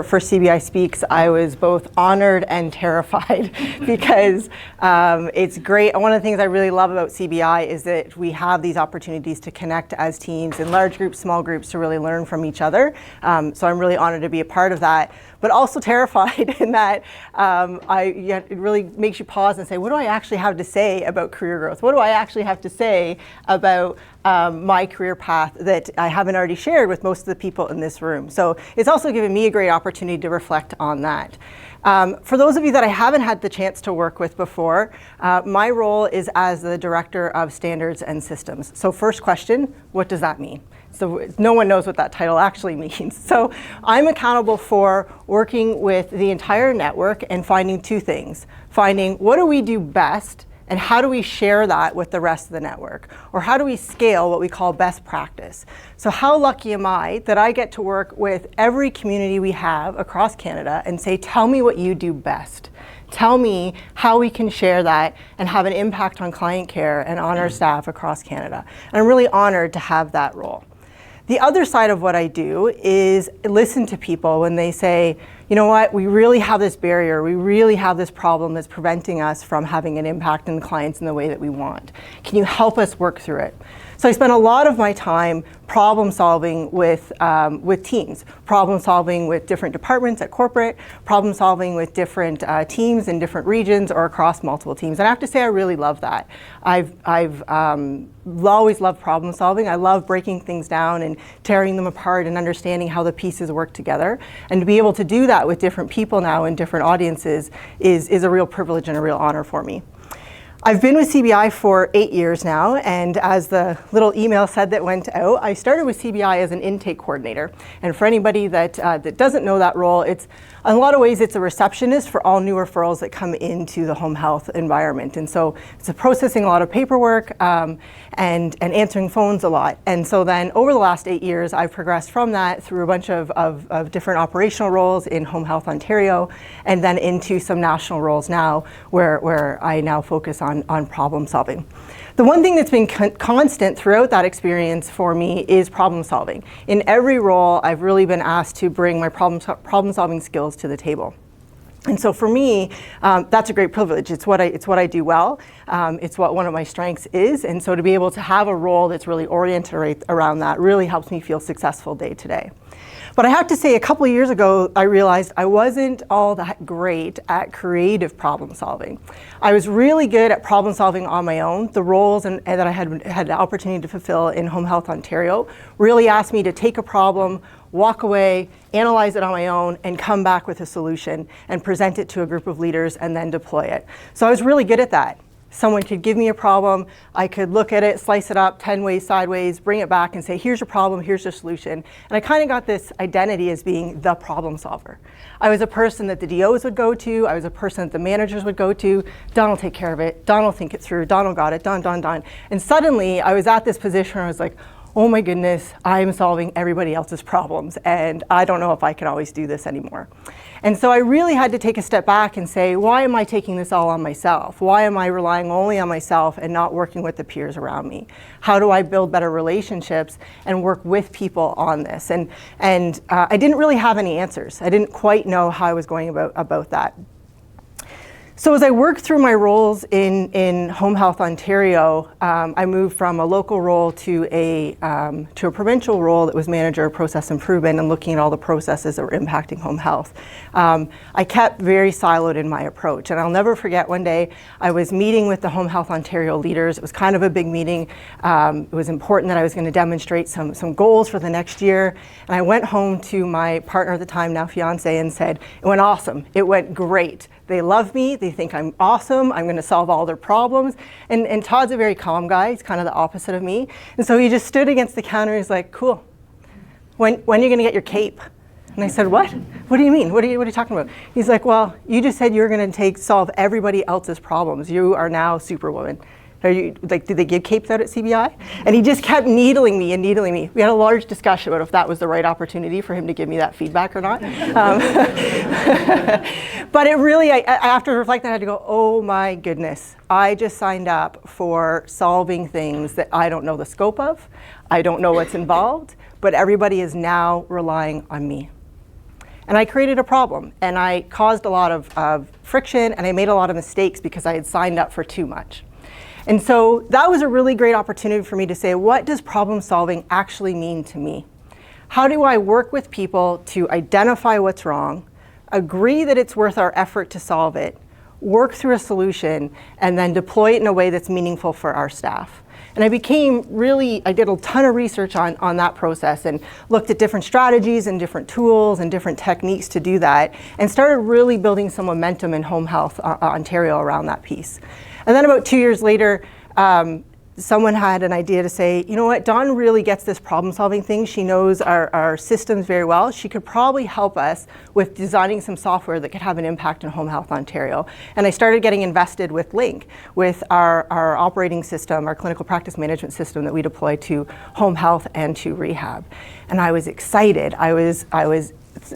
For CBI Speaks, I was both honored and terrified because it's great. One of the things I really love about CBI is that we have these opportunities to connect as teams in large groups, small groups, to really learn from each other. So I'm really honored to be a part of that, but also terrified in that it really makes you pause and say, what do I actually have to say about career growth? What do I actually have to say about my career path that I haven't already shared with most of the people in this room? So it's also given me a great opportunity to reflect on that. For those of you that I haven't had the chance to work with before, my role is as the Director of Standards and Systems. So first question, what does that mean? So no one knows what that title actually means. So I'm accountable for working with the entire network and finding two things. Finding what do we do best, and how do we share that with the rest of the network? Or how do we scale what we call best practice? So how lucky am I that I get to work with every community we have across Canada and say, tell me what you do best. Tell me how we can share that and have an impact on client care and on our staff across Canada. And I'm really honored to have that role. The other side of what I do is listen to people when they say, you know what, we really have this barrier, we really have this problem that's preventing us from having an impact on clients in the way that we want. Can you help us work through it? So I spend a lot of my time problem solving with teams, problem solving with different departments at corporate, problem solving with different teams in different regions or across multiple teams. And I have to say I really love that. I've always loved problem solving. I love breaking things down and tearing them apart and understanding how the pieces work together. And to be able to do that with different people now in different audiences is a real privilege and a real honor for me. I've been with CBI for 8 years now, and as the little email said that went out, I started with CBI as an intake coordinator. And for anybody that doesn't know that role, it's in a lot of ways it's a receptionist for all new referrals that come into the home health environment. And so it's processing a lot of paperwork and answering phones a lot. And so then over the last 8 years, I've progressed from that through a bunch of different operational roles in Home Health Ontario, and then into some national roles now where I now focus on problem solving. The one thing that's been constant throughout that experience for me is problem solving. In every role, I've really been asked to bring my problem solving skills to the table. And so for me, that's a great privilege. It's what I do well. It's what one of my strengths is. And so to be able to have a role that's really oriented around that really helps me feel successful day to day. But I have to say, a couple of years ago, I realized I wasn't all that great at creative problem solving. I was really good at problem solving on my own. The roles that I had the opportunity to fulfill in Home Health Ontario really asked me to take a problem, walk away, analyze it on my own, and come back with a solution and present it to a group of leaders and then deploy it. So I was really good at that. Someone could give me a problem, I could look at it, slice it up 10 ways sideways, bring it back and say, here's your problem, here's your solution. And I kind of got this identity as being the problem solver. I was a person that the DOs would go to, I was a person that the managers would go to. Don will take care of it, Don will think it through, Don will got it, Don. And suddenly I was at this position where I was like, oh my goodness, I'm solving everybody else's problems, and I don't know if I can always do this anymore. And so I really had to take a step back and say, why am I taking this all on myself? Why am I relying only on myself and not working with the peers around me? How do I build better relationships and work with people on this? And I didn't really have any answers. I didn't quite know how I was going about that. So as I worked through my roles in Home Health Ontario, I moved from a local role to a provincial role that was manager of process improvement and looking at all the processes that were impacting home health. I kept very siloed in my approach, and I'll never forget one day I was meeting with the Home Health Ontario leaders. It was kind of a big meeting. It was important that I was going to demonstrate some goals for the next year, and I went home to my partner at the time, now fiance, and said, it went awesome, it went great. They love me, they think I'm awesome, I'm gonna solve all their problems. And Todd's a very calm guy, he's kind of the opposite of me. And so he just stood against the counter, he's like, cool, when are you gonna get your cape? And I said, what? What do you mean? What are you talking about? He's like, well, you just said you were gonna solve everybody else's problems. You are now Superwoman. Are you, like, did they give capes out at CBI? And he just kept needling me and needling me. We had a large discussion about if that was the right opportunity for him to give me that feedback or not. But it really, I after reflecting, I had to go, oh my goodness. I just signed up for solving things that I don't know the scope of. I don't know what's involved, but everybody is now relying on me. And I created a problem, and I caused a lot of friction, and I made a lot of mistakes because I had signed up for too much. And so that was a really great opportunity for me to say, what does problem solving actually mean to me? How do I work with people to identify what's wrong, agree that it's worth our effort to solve it, work through a solution, and then deploy it in a way that's meaningful for our staff? And I did a ton of research on that process and looked at different strategies and different tools and different techniques to do that, and started really building some momentum in home health Ontario around that piece. And then about 2 years later, someone had an idea to say, you know what, Dawn really gets this problem solving thing. She knows our systems very well. She could probably help us with designing some software that could have an impact in Home Health Ontario. And I started getting invested with Link, with our operating system, our clinical practice management system that we deploy to home health and to rehab. And I was excited. I was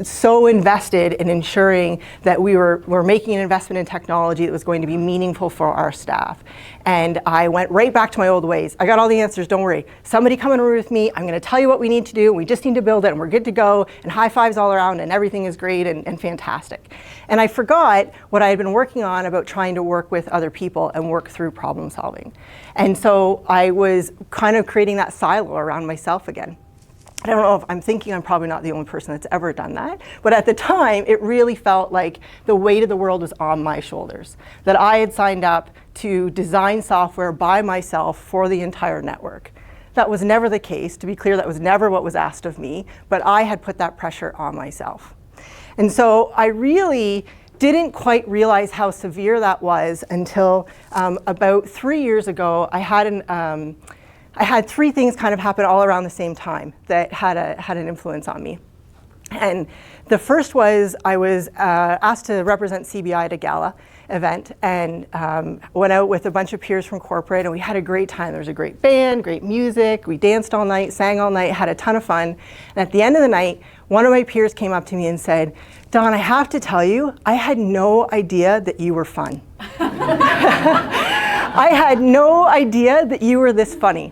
so invested in ensuring that we're making an investment in technology that was going to be meaningful for our staff. And I went right back to my old ways. I got all the answers, don't worry. Somebody come in a room with me, I'm gonna tell you what we need to do, we just need to build it, and we're good to go, and high fives all around, and everything is great and fantastic. And I forgot what I had been working on about trying to work with other people and work through problem solving. And so I was kind of creating that silo around myself again. I don't know if I'm probably not the only person that's ever done that, but at the time, it really felt like the weight of the world was on my shoulders, that I had signed up to design software by myself for the entire network. That was never the case. To be clear, that was never what was asked of me, but I had put that pressure on myself. And so I really didn't quite realize how severe that was until about 3 years ago. I had three things kind of happen all around the same time that had an influence on me. And the first was I was asked to represent CBI at a gala event, and went out with a bunch of peers from corporate, and we had a great time. There was a great band, great music, we danced all night, sang all night, had a ton of fun. And at the end of the night, one of my peers came up to me and said, Dawn, I have to tell you, I had no idea that you were fun. I had no idea that you were this funny.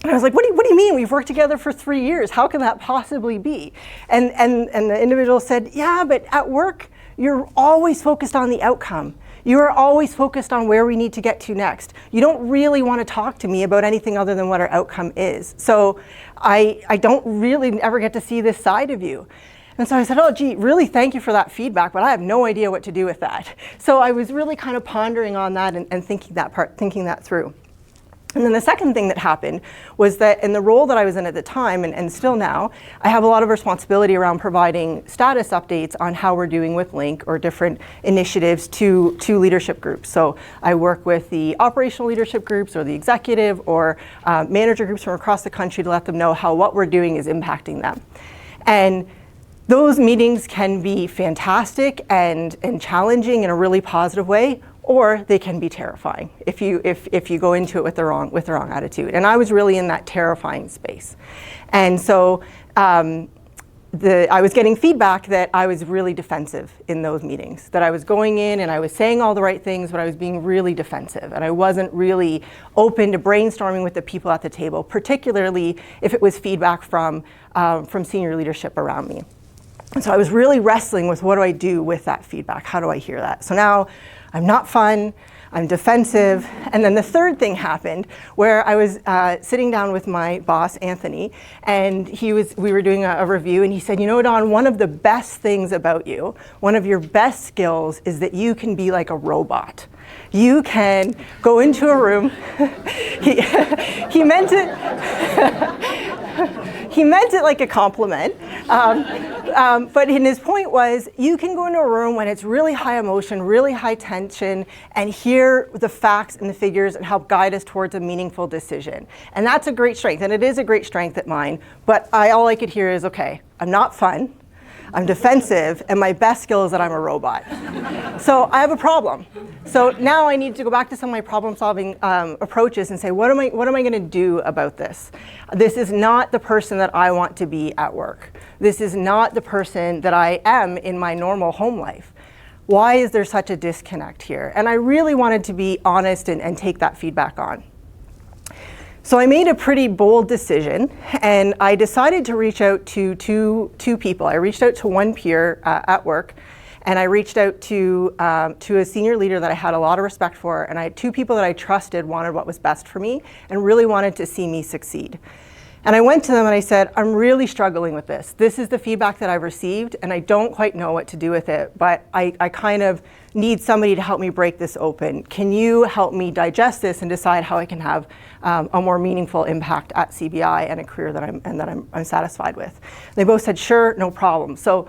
And I was like, what do you mean? We've worked together for 3 years. How can that possibly be? And the individual said, yeah, but at work, you're always focused on the outcome. You are always focused on where we need to get to next. You don't really want to talk to me about anything other than what our outcome is. So I don't really ever get to see this side of you. And so I said, oh, gee, really thank you for that feedback, but I have no idea what to do with that. So I was really kind of pondering on that and thinking that through. And then the second thing that happened was that in the role that I was in at the time, and still now, I have a lot of responsibility around providing status updates on how we're doing with Link or different initiatives to leadership groups. So I work with the operational leadership groups or the executive or manager groups from across the country to let them know how what we're doing is impacting them. And those meetings can be fantastic and challenging in a really positive way, or they can be terrifying if you go into it with the wrong attitude. And I was really in that terrifying space. And so I was getting feedback that I was really defensive in those meetings, that I was going in and I was saying all the right things, but I was being really defensive. And I wasn't really open to brainstorming with the people at the table, particularly if it was feedback from senior leadership around me. And so I was really wrestling with, what do I do with that feedback? How do I hear that? So now I'm not fun, I'm defensive. And then the third thing happened where I was sitting down with my boss, Anthony, and we were doing a review, and he said, you know, Dawn, one of the best things about you, one of your best skills is that you can be like a robot. You can go into a room. He meant it like a compliment. But his point was, you can go into a room when it's really high emotion, really high tension, and hear the facts and the figures and help guide us towards a meaningful decision. And that's a great strength, and it is a great strength at mine. But all I could hear is, okay, I'm not fun, I'm defensive, and my best skill is that I'm a robot. So I have a problem. So now I need to go back to some of my problem-solving approaches and say, what am I going to do about this? This is not the person that I want to be at work. This is not the person that I am in my normal home life. Why is there such a disconnect here? And I really wanted to be honest and take that feedback on. So I made a pretty bold decision, and I decided to reach out to two people. I reached out to one peer at work, and I reached out to a senior leader that I had a lot of respect for, and I had two people that I trusted wanted what was best for me and really wanted to see me succeed. And I went to them and I said, I'm really struggling with this. This is the feedback that I've received, and I don't quite know what to do with it, but I kind of need somebody to help me break this open. Can you help me digest this and decide how I can have a more meaningful impact at CBI and a career that I'm satisfied with? They both said, sure, no problem. So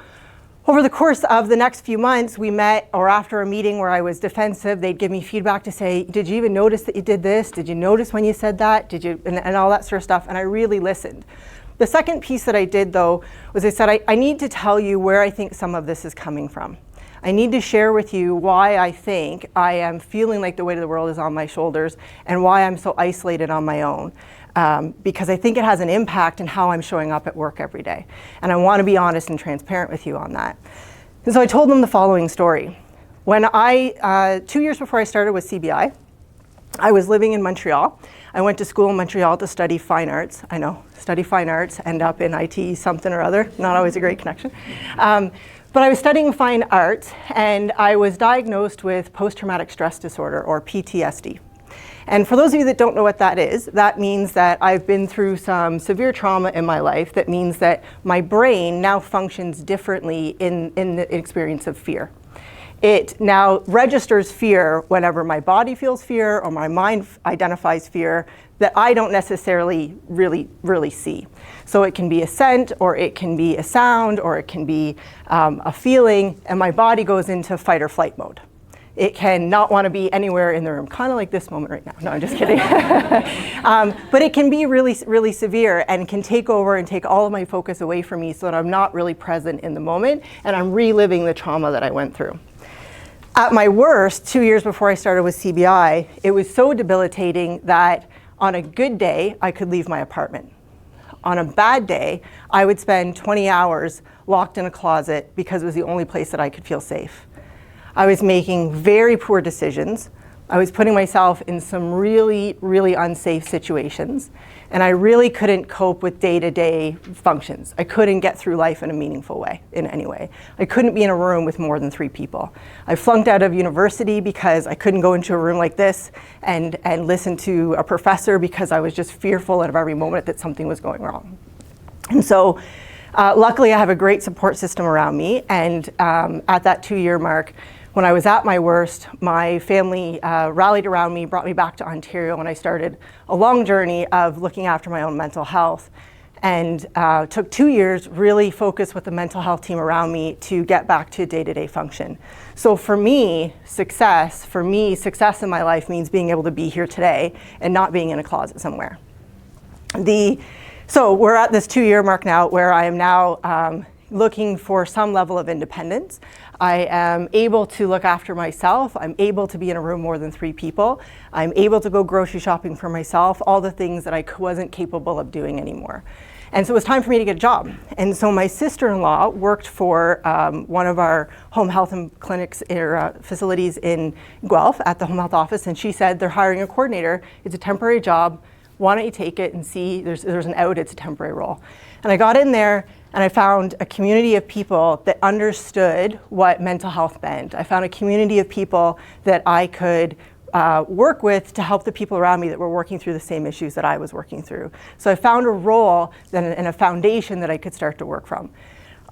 over the course of the next few months, we met, or after a meeting where I was defensive, they'd give me feedback to say, did you even notice that you did this? Did you notice when you said that? Did you, and all that sort of stuff, and I really listened. The second piece that I did, though, was I said, I need to tell you where I think some of this is coming from. I need to share with you why I think I am feeling like the weight of the world is on my shoulders and why I'm so isolated on my own. Because I think it has an impact in how I'm showing up at work every day. And I want to be honest and transparent with you on that. And so I told them the following story. When 2 years before I started with CBI, I was living in Montreal. I went to school in Montreal to study fine arts. I know, study fine arts, end up in IT something or other, not always a great connection. But I was studying fine arts, and I was diagnosed with post-traumatic stress disorder, or PTSD. And for those of you that don't know what that is, that means that I've been through some severe trauma in my life. That means that my brain now functions differently in the experience of fear. It now registers fear whenever my body feels fear or my mind identifies fear that I don't necessarily really see. So it can be a scent, or it can be a sound, or it can be a feeling, and my body goes into fight or flight mode. It can not want to be anywhere in the room, kind of like this moment right now. No, I'm just kidding. But it can be really severe and can take over and take all of my focus away from me so that I'm not really present in the moment and I'm reliving the trauma that I went through. At my worst, 2 years before I started with CBI, it was so debilitating that on a good day, I could leave my apartment. On a bad day, I would spend 20 hours locked in a closet because it was the only place that I could feel safe. I was making very poor decisions. I was putting myself in some really unsafe situations, and I really couldn't cope with day-to-day functions. I couldn't get through life in a meaningful way, in any way. I couldn't be in a room with more than 3 people. I flunked out of university because I couldn't go into a room like this and listen to a professor because I was just fearful at every moment that something was going wrong. And so luckily I have a great support system around me, and at that 2-year mark, when I was at my worst, my family rallied around me, brought me back to Ontario, and I started a long journey of looking after my own mental health. And took 2 years, really focused with the mental health team around me to get back to day-to-day function. So for me, success in my life means being able to be here today and not being in a closet somewhere. So we're at this 2-year mark now where I am now looking for some level of independence. I am able to look after myself. I'm able to be in a room more than 3 people. I'm able to go grocery shopping for myself, all the things that I wasn't capable of doing anymore. And so it was time for me to get a job. And so my sister-in-law worked for one of our home health and clinics or facilities in Guelph at the home health office, and she said, they're hiring a coordinator. It's a temporary job. Why don't you take it and see, there's an out, it's a temporary role. And I got in there, and I found a community of people that understood what mental health meant. I found a community of people that I could work with to help the people around me that were working through the same issues that I was working through. So I found a role and a foundation that I could start to work from.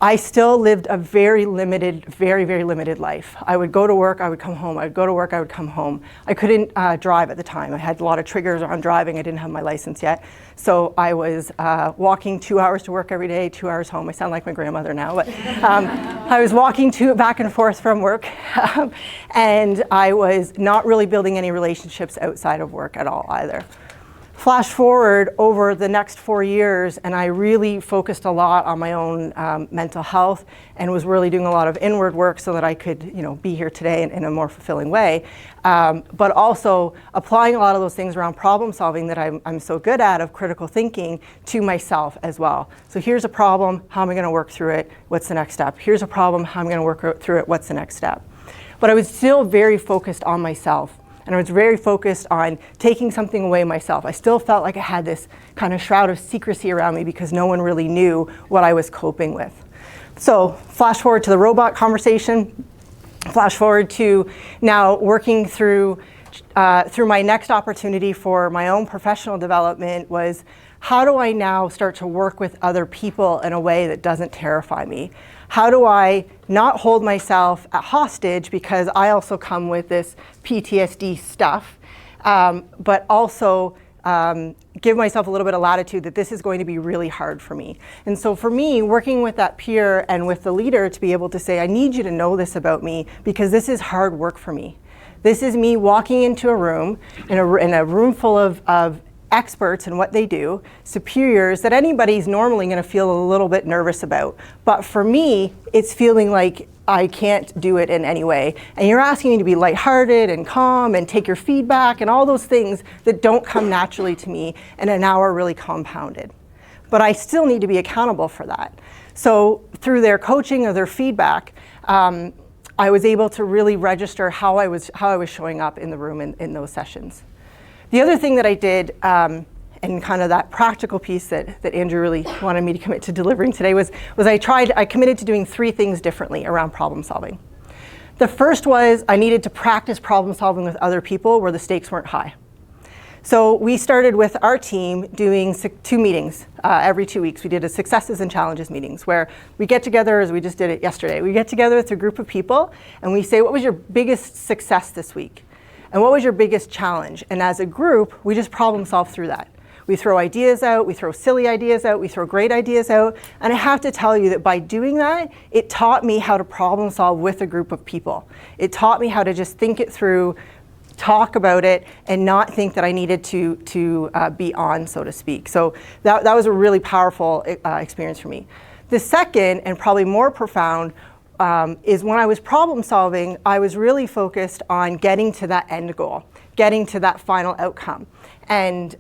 I still lived a very limited life. I would go to work, I would come home. I would go to work, I would come home. I couldn't drive at the time. I had a lot of triggers on driving. I didn't have my license yet. So I was walking 2 hours to work every day, 2 hours home. I sound like my grandmother now, but I was walking back and forth from work. And I was not really building any relationships outside of work at all either. Flash forward over the next 4 years, and I really focused a lot on my own mental health and was really doing a lot of inward work so that I could, be here today in a more fulfilling way. But also applying a lot of those things around problem solving that I'm so good at, of critical thinking, to myself as well. So here's a problem, how am I going to work through it? What's the next step? Here's a problem, how am I going to work through it? What's the next step? But I was still very focused on myself. And I was very focused on taking something away myself. I still felt like I had this kind of shroud of secrecy around me because no one really knew what I was coping with. So flash forward to the robot conversation, flash forward to now working through my next opportunity for my own professional development was, how do I now start to work with other people in a way that doesn't terrify me? How do I not hold myself at hostage because I also come with this PTSD stuff, but also give myself a little bit of latitude that this is going to be really hard for me. And so for me, working with that peer and with the leader to be able to say, I need you to know this about me because this is hard work for me. This is me walking into a room, in a room full of experts in what they do, superiors that anybody's normally going to feel a little bit nervous about. But for me, it's feeling like I can't do it in any way. And you're asking me to be lighthearted and calm and take your feedback and all those things that don't come naturally to me and are now really compounded. But I still need to be accountable for that. So through their coaching or their feedback, I was able to really register how I was showing up in the room in those sessions. The other thing that I did, and kind of that practical piece that Andrew really wanted me to commit to delivering today was I committed to doing 3 things differently around problem solving. The first was I needed to practice problem solving with other people where the stakes weren't high. So we started with our team doing 2 meetings every 2 weeks. We did a successes and challenges meetings where we get together, as we just did it yesterday. We get together with a group of people and we say, what was your biggest success this week? And what was your biggest challenge? And as a group, we just problem solve through that. We throw ideas out, we throw silly ideas out, we throw great ideas out. And I have to tell you that by doing that, it taught me how to problem solve with a group of people. It taught me how to just think it through, talk about it, and not think that I needed to be on, so to speak. So that was a really powerful experience for me. The second, and probably more profound, is when I was problem solving, I was really focused on getting to that end goal, getting to that final outcome. And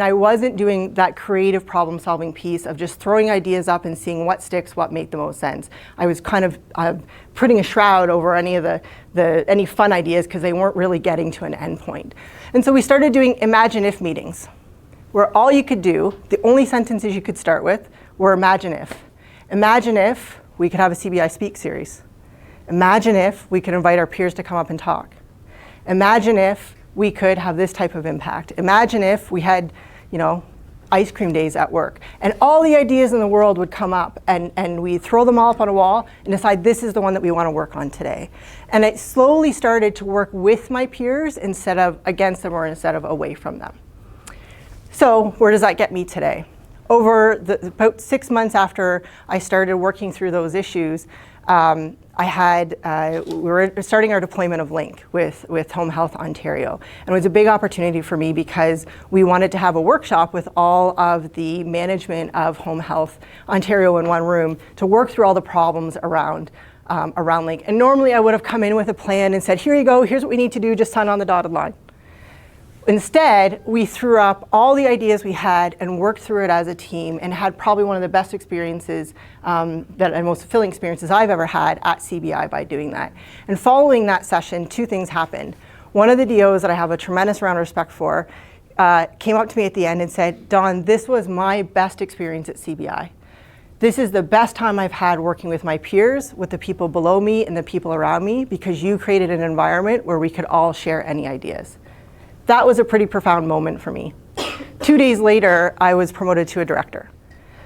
I wasn't doing that creative problem solving piece of just throwing ideas up and seeing what sticks, what made the most sense. I was kind of putting a shroud over any of any fun ideas because they weren't really getting to an end point. And so we started doing imagine if meetings, where all you could do, the only sentences you could start with were imagine if. Imagine if we could have a CBI Speak series. Imagine if we could invite our peers to come up and talk. Imagine if we could have this type of impact. Imagine if we had, ice cream days at work. And all the ideas in the world would come up and we throw them all up on a wall and decide this is the one that we want to work on today. And it slowly started to work with my peers instead of against them or instead of away from them. So where does that get me today? Over about 6 months after I started working through those issues, we were starting our deployment of Link with Home Health Ontario. And it was a big opportunity for me because we wanted to have a workshop with all of the management of Home Health Ontario in one room to work through all the problems around Link. And normally I would have come in with a plan and said, here you go, here's what we need to do, just sign on the dotted line. Instead, we threw up all the ideas we had and worked through it as a team and had probably one of the best experiences and most fulfilling experiences I've ever had at CBI by doing that. And following that session, 2 things happened. One of the DOs that I have a tremendous amount of respect for came up to me at the end and said, Dawn, this was my best experience at CBI. This is the best time I've had working with my peers, with the people below me and the people around me, because you created an environment where we could all share any ideas. That was a pretty profound moment for me. 2 days later, I was promoted to a director.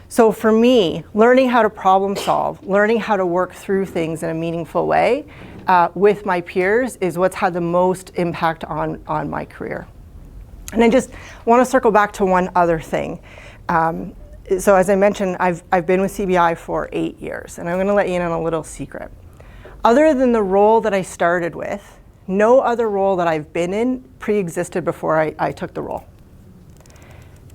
So for me, learning how to problem solve, learning how to work through things in a meaningful way with my peers is what's had the most impact on my career. And I just want to circle back to one other thing. So as I mentioned, I've been with CBI for 8 years, and I'm going to let you in on a little secret. Other than the role that I started with, no other role that I've been in pre-existed before I took the role.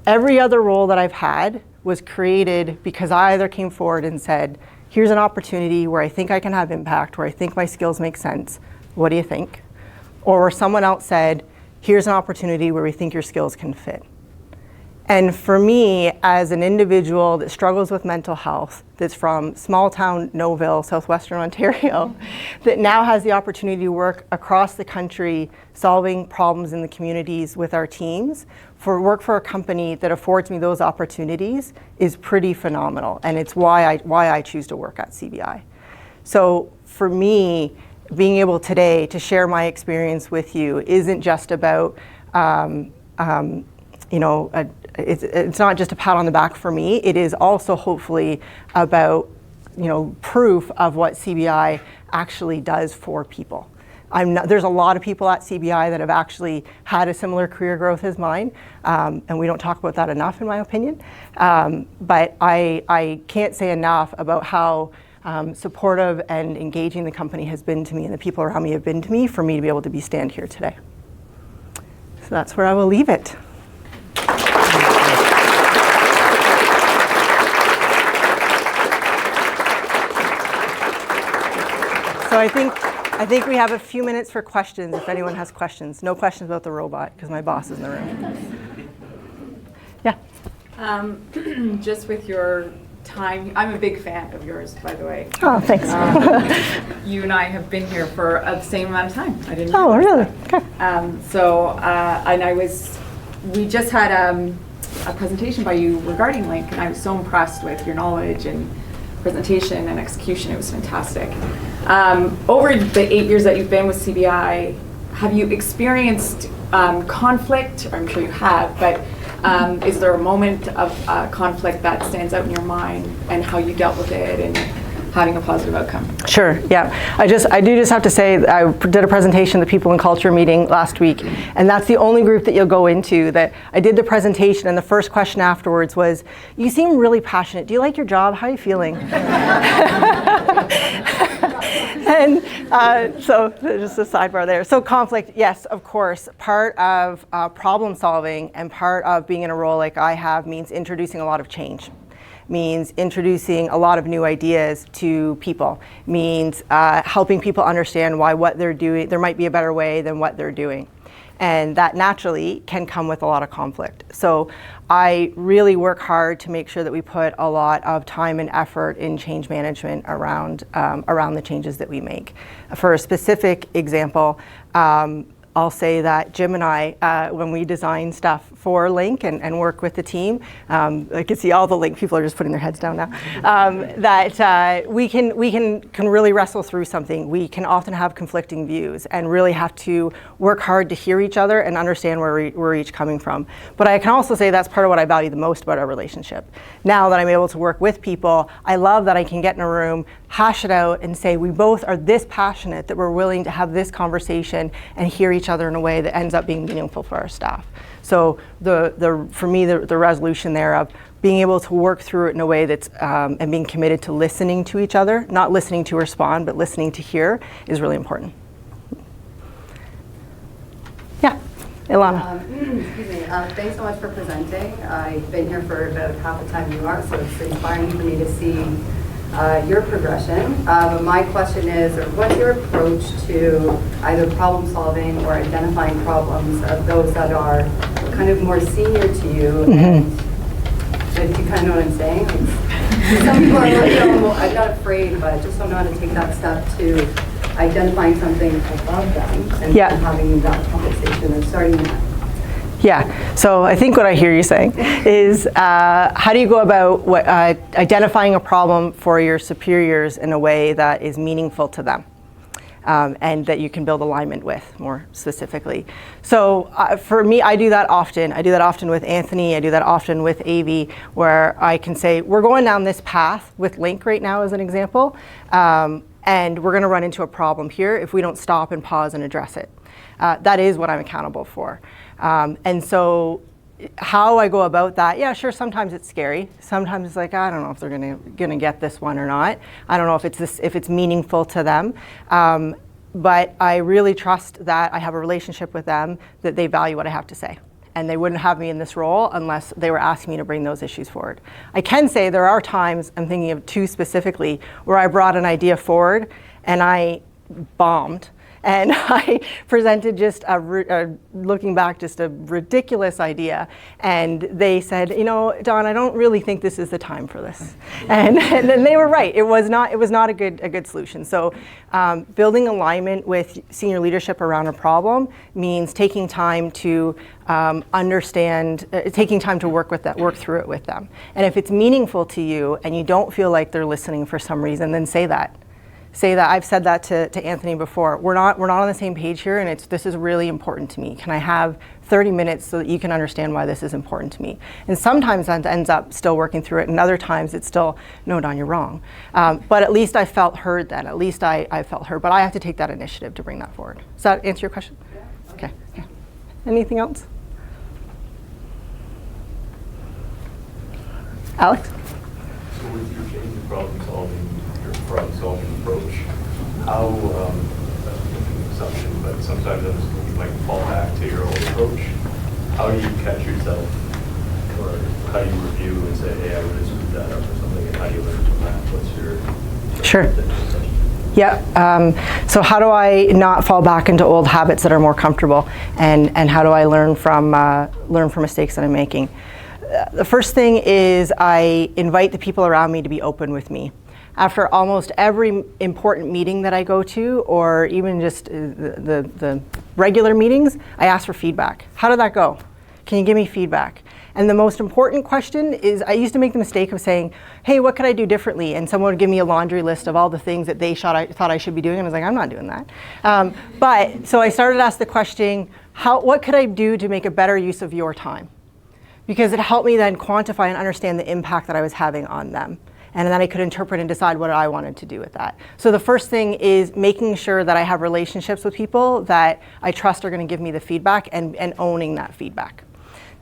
Every other role that I've had was created because I either came forward and said, here's an opportunity where I think I can have impact, where I think my skills make sense. What do you think? Or someone else said, here's an opportunity where we think your skills can fit. And for me, as an individual that struggles with mental health, that's from small town Noville, southwestern Ontario, that now has the opportunity to work across the country solving problems in the communities with our teams, work for a company that affords me those opportunities is pretty phenomenal. And it's why I choose to work at CBI. So for me, being able today to share my experience with you isn't just about it's not just a pat on the back for me. It is also hopefully about, proof of what CBI actually does for people. There's a lot of people at CBI that have actually had a similar career growth as mine, and we don't talk about that enough, in my opinion. But I can't say enough about how supportive and engaging the company has been to me, and the people around me have been to me, for me to be able to stand here today. So that's where I will leave it. So I think we have a few minutes for questions if anyone has questions. No questions about the robot because my boss is in the room. Yeah. Just with your time, I'm a big fan of yours, by the way. Oh, thanks. You and I have been here for the same amount of time. I didn't. Oh, really? Okay. We just had a presentation by you regarding Link, and I was so impressed with your knowledge and presentation and execution. It was fantastic. Over the 8 years that you've been with CBI, have you experienced conflict? I'm sure you have, but is there a moment of conflict that stands out in your mind and how you dealt with it and having a positive outcome? Sure, yeah. I do just have to say, I did a presentation at the People and Culture meeting last week, and that's the only group that you'll go into that I did the presentation, and the first question afterwards was, you seem really passionate. Do you like your job? How are you feeling? And so just a sidebar there. So conflict, yes, of course. Part of problem solving and part of being in a role like I have means introducing a lot of change. Means introducing a lot of new ideas to people, means helping people understand why what they're doing, there might be a better way than what they're doing. And that naturally can come with a lot of conflict. So I really work hard to make sure that we put a lot of time and effort in change management around the changes that we make. For a specific example, I'll say that Jim and I, when we design stuff for Link and work with the team, I can see all the Link people are just putting their heads down now, that we can really wrestle through something. We can often have conflicting views and really have to work hard to hear each other and understand where we're each coming from. But I can also say that's part of what I value the most about our relationship. Now that I'm able to work with people, I love that I can get in a room, hash it out, and say we both are this passionate that we're willing to have this conversation and hear each other in a way that ends up being meaningful for our staff. So for me, the resolution there of being able to work through it in a way that's and being committed to listening to each other, not listening to respond, but listening to hear, is really important. Yeah, Ilana. Excuse me. Thanks so much for presenting. I've been here for about half the time you are, so it's inspiring for me to see your progression. But my question is, what's your approach to either problem solving or identifying problems of those that are kind of more senior to you? Mm-hmm. And if you kind of know what I'm saying? Some people are like, I'm not afraid, but I just don't know how to take that step to identifying something above them and having that conversation and starting that. Yeah, so I think what I hear you saying is how do you go about identifying a problem for your superiors in a way that is meaningful to them and that you can build alignment with, more specifically. So for me, I do that often. I do that often with Anthony. I do that often with Avi, where I can say, we're going down this path with Link right now as an example, and we're going to run into a problem here if we don't stop and pause and address it. That is what I'm accountable for. And so how I go about that, yeah, sure, sometimes it's scary. Sometimes it's like, I don't know if they're gonna get this one or not. I don't know if it's meaningful to them. But I really trust that I have a relationship with them, that they value what I have to say. And they wouldn't have me in this role unless they were asking me to bring those issues forward. I can say there are times, I'm thinking of two specifically, where I brought an idea forward and I bombed. and I presented just looking back, just a ridiculous idea. And they said, you know, Dawn, I don't really think this is the time for this. And then they were right. It was not a good solution. So building alignment with senior leadership around a problem means taking time to understand, taking time to work through it with them. And if it's meaningful to you and you don't feel like they're listening for some reason, then say that. I've said that to Anthony before. We're not on the same page here, and this is really important to me. Can I have 30 minutes so that you can understand why this is important to me? And sometimes that ends up still working through it, and other times it's still, no, Dawn, you're wrong. But at least I felt heard then. At least I felt heard. But I have to take that initiative to bring that forward. Does that answer your question? Yeah. Okay. Yeah. Anything else? Alex? So with your change in problem-solving approach, how, assumption, but sometimes you might fall back to your old approach. How do you catch yourself, or how do you review and say, hey, I really screwed that up or something, and how do you learn from that? What's your... Sure. Yeah. So how do I not fall back into old habits that are more comfortable, and how do I learn from mistakes that I'm making? The first thing is I invite the people around me to be open with me. After almost every important meeting that I go to, or even just the regular meetings, I ask for feedback. How did that go? Can you give me feedback? And the most important question is, I used to make the mistake of saying, hey, what could I do differently? And someone would give me a laundry list of all the things that they thought I should be doing, and I was like, I'm not doing that. So I started to ask the question, what could I do to make a better use of your time? Because it helped me then quantify and understand the impact that I was having on them. And then I could interpret and decide what I wanted to do with that. So the first thing is making sure that I have relationships with people that I trust are going to give me the feedback, and owning that feedback.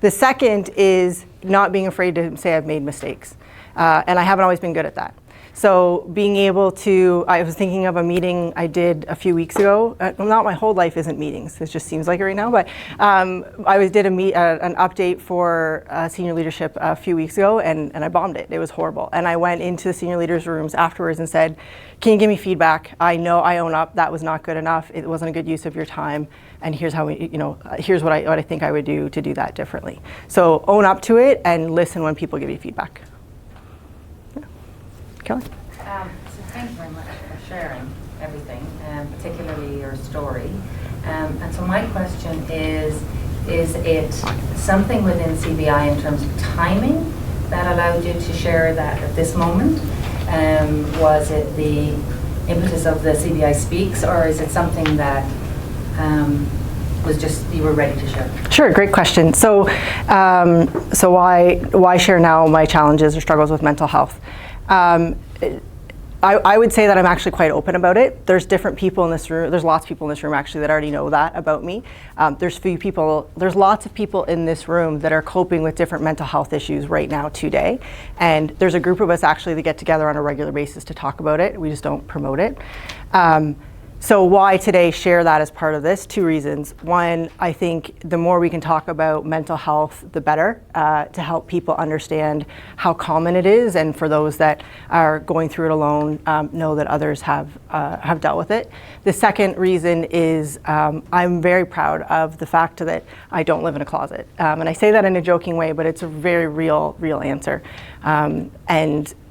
The second is not being afraid to say I've made mistakes. And I haven't always been good at that. So being able to, I was thinking of a meeting I did a few weeks ago. Not my whole life isn't meetings. It just seems like it right now. But I did an update for senior leadership a few weeks ago, and I bombed it. It was horrible. And I went into the senior leaders' rooms afterwards and said, can you give me feedback? I know I own up. That was not good enough. It wasn't a good use of your time. And here's how here's what I think I would do to do that differently. So own up to it and listen when people give you feedback. Kelly? So thank you very much for sharing everything, particularly your story. And so my question is it something within CBI in terms of timing that allowed you to share that at this moment? Was it the impetus of the CBI Speaks, or is it something that was just you were ready to share? Sure, great question. So why share now my challenges or struggles with mental health? I would say that I'm actually quite open about it. There's different people in this room. There's lots of people in this room actually that already know that about me. There's lots of people in this room that are coping with different mental health issues right now today. And there's a group of us actually that get together on a regular basis to talk about it. We just don't promote it. So why today share that as part of this? Two reasons. One, I think the more we can talk about mental health, the better, to help people understand how common it is, and for those that are going through it alone, know that others have dealt with it. The second reason is I'm very proud of the fact that I don't live in a closet. And I say that in a joking way, but it's a very real answer.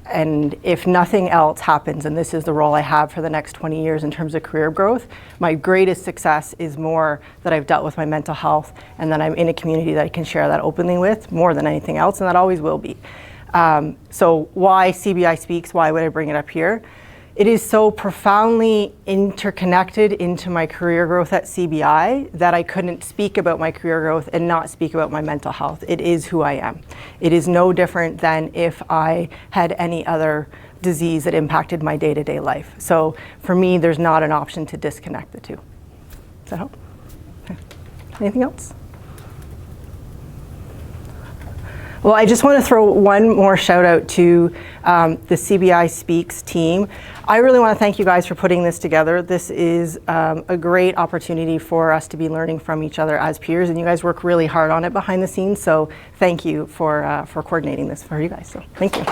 And if nothing else happens, and this is the role I have for the next 20 years in terms of career growth, my greatest success is more that I've dealt with my mental health, and that I'm in a community that I can share that openly with more than anything else, and that always will be. So why CBI Speaks? Why would I bring it up here? It is so profoundly interconnected into my career growth at CBI that I couldn't speak about my career growth and not speak about my mental health. It is who I am. It is no different than if I had any other disease that impacted my day-to-day life. So for me, there's not an option to disconnect the two. Does that help? Okay. Anything else? Well, I just want to throw one more shout out to the CBI Speaks team. I really want to thank you guys for putting this together. This is a great opportunity for us to be learning from each other as peers, and you guys work really hard on it behind the scenes. So thank you for coordinating this for you guys. So thank you.